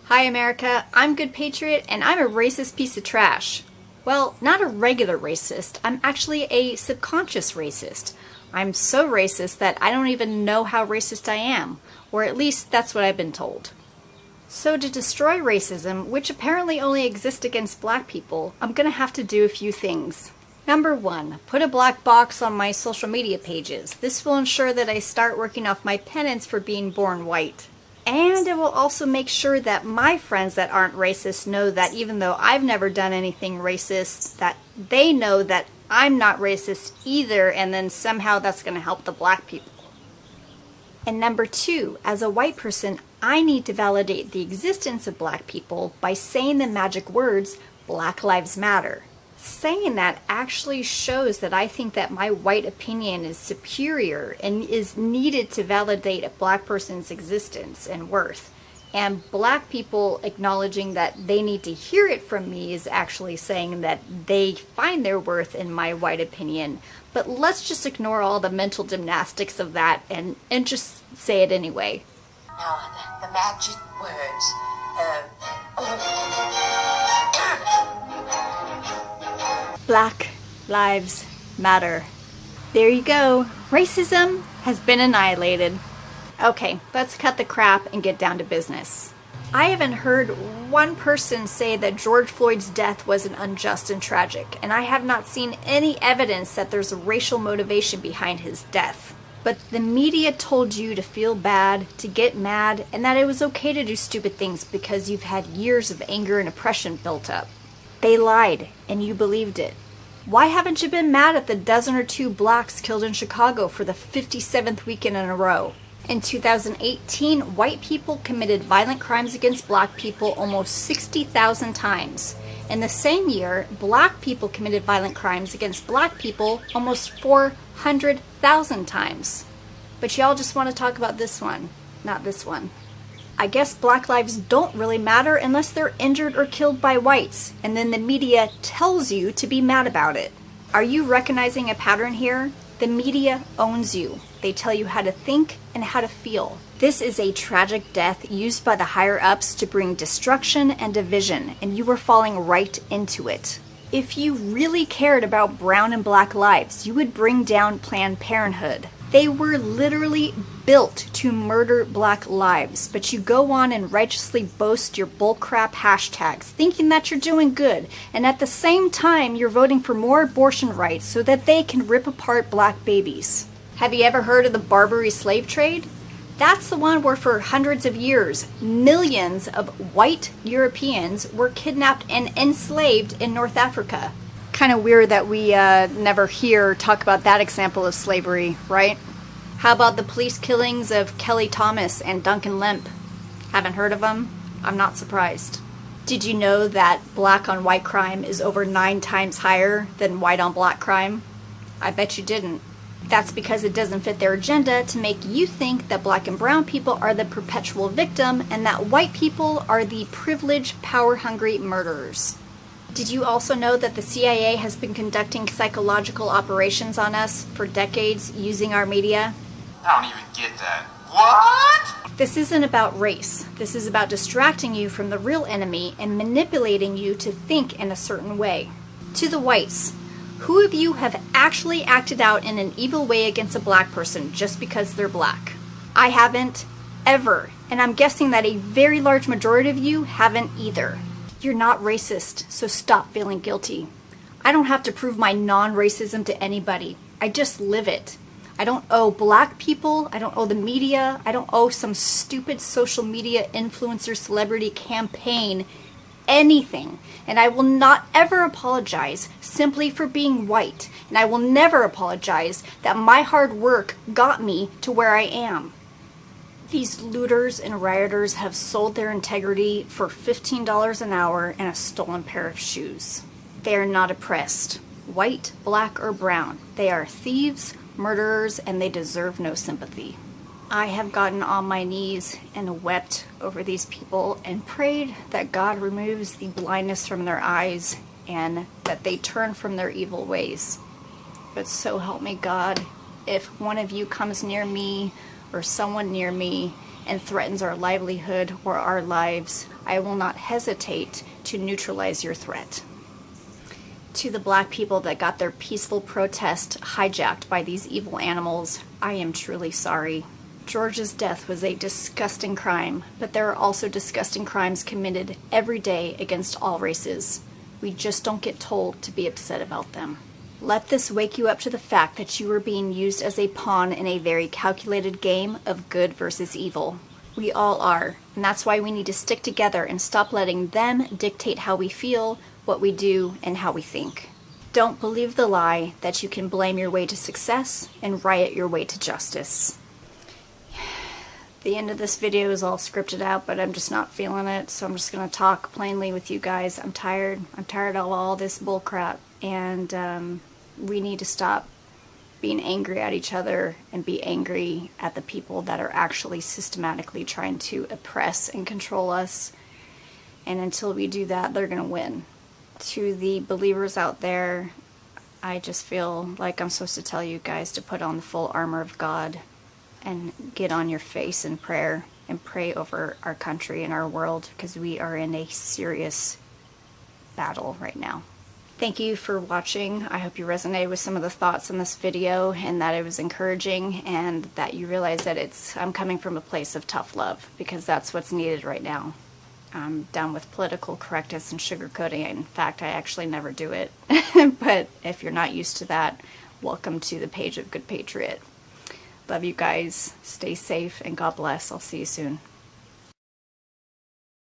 Hi America, I'm Good Patriot and I'm a racist piece of trash. Well, not a regular racist, I'm actually a subconscious racist. I'm so racist that I don't even know how racist I am, or at least that's what I've been told. So to destroy racism, which apparently only exists against black people, I'm gonna have to do a few things. Number 1, put a black box on my social media pages. This will ensure that I start working off my penance for being born white. And it will also make sure that my friends that aren't racist know that even though I've never done anything racist, that they know that I'm not racist either, and then somehow that's going to help the black people. And number 2, as a white person, I need to validate the existence of black people by saying the magic words, Black Lives Matter. Saying that actually shows that I think that my white opinion is superior and is needed to validate a black person's existence and worth. And black people acknowledging that they need to hear it from me is actually saying that they find their worth in my white opinion. But let's just ignore all the mental gymnastics of that and just say it anyway. Now, the magic words. Black Lives Matter. There you go. Racism has been annihilated. Okay, let's cut the crap and get down to business. I haven't heard one person say that George Floyd's death wasn't unjust and tragic, and I have not seen any evidence that there's a racial motivation behind his death. But the media told you to feel bad, to get mad, and that it was okay to do stupid things because you've had years of anger and oppression built up. They lied, and you believed it. Why haven't you been mad at the dozen or two blacks killed in Chicago for the 57th weekend in a row? In 2018, white people committed violent crimes against black people almost 60,000 times. In the same year, black people committed violent crimes against black people almost 400,000 times. But y'all just want to talk about this one, not this one. I guess black lives don't really matter unless they're injured or killed by whites, and then the media tells you to be mad about it. Are you recognizing a pattern here? The media owns you. They tell you how to think and how to feel. This is a tragic death used by the higher-ups to bring destruction and division, and you were falling right into it. If you really cared about brown and black lives, you would bring down Planned Parenthood. They were literally built to murder black lives, but you go on and righteously boast your bullcrap hashtags, thinking that you're doing good, and at the same time you're voting for more abortion rights so that they can rip apart black babies. Have you ever heard of the Barbary slave trade? That's the one where for hundreds of years, millions of white Europeans were kidnapped and enslaved in North Africa. Kind of weird that we never hear talk about that example of slavery, right? How about the police killings of Kelly Thomas and Duncan Lemp? Haven't heard of them? I'm not surprised. Did you know that black on white crime is over 9 times higher than white on black crime? I bet you didn't. That's because it doesn't fit their agenda to make you think that black and brown people are the perpetual victim and that white people are the privileged, power-hungry murderers. Did you also know that the CIA has been conducting psychological operations on us for decades using our media? I don't even get that. What? This isn't about race. This is about distracting you from the real enemy and manipulating you to think in a certain way. To the whites, who of you have actually acted out in an evil way against a black person just because they're black? I haven't, ever. And I'm guessing that a very large majority of you haven't either. You're not racist, so stop feeling guilty. I don't have to prove my non-racism to anybody. I just live it. I don't owe black people, I don't owe the media, I don't owe some stupid social media influencer celebrity campaign anything. And I will not ever apologize simply for being white. And I will never apologize that my hard work got me to where I am. These looters and rioters have sold their integrity for $15 an hour and a stolen pair of shoes. They are not oppressed, white, black, or brown. They are thieves, murderers, and they deserve no sympathy. I have gotten on my knees and wept over these people and prayed that God removes the blindness from their eyes and that they turn from their evil ways. But so help me God, if one of you comes near me or someone near me and threatens our livelihood or our lives, I will not hesitate to neutralize your threat. To the black people that got their peaceful protest hijacked by these evil animals, I am truly sorry. George's death was a disgusting crime, but there are also disgusting crimes committed every day against all races. We just don't get told to be upset about them. Let this wake you up to the fact that you are being used as a pawn in a very calculated game of good versus evil. We all are, and that's why we need to stick together and stop letting them dictate how we feel, what we do, and how we think. Don't believe the lie that you can blame your way to success and riot your way to justice. The end of this video is all scripted out, but I'm just not feeling it, so I'm just going to talk plainly with you guys. I'm tired. I'm tired of all this bullcrap, and we need to stop being angry at each other and be angry at the people that are actually systematically trying to oppress and control us. And until we do that, they're going to win. To the believers out there, I just feel like I'm supposed to tell you guys to put on the full armor of God and get on your face in prayer and pray over our country and our world, because we are in a serious battle right now. Thank you for watching. I hope you resonated with some of the thoughts in this video and that it was encouraging and that you realize that I'm coming from a place of tough love, because that's what's needed right now. I'm done with political correctness and sugarcoating. In fact, I actually never do it. But if you're not used to that, welcome to the page of Good Patriot. Love you guys. Stay safe and God bless. I'll see you soon.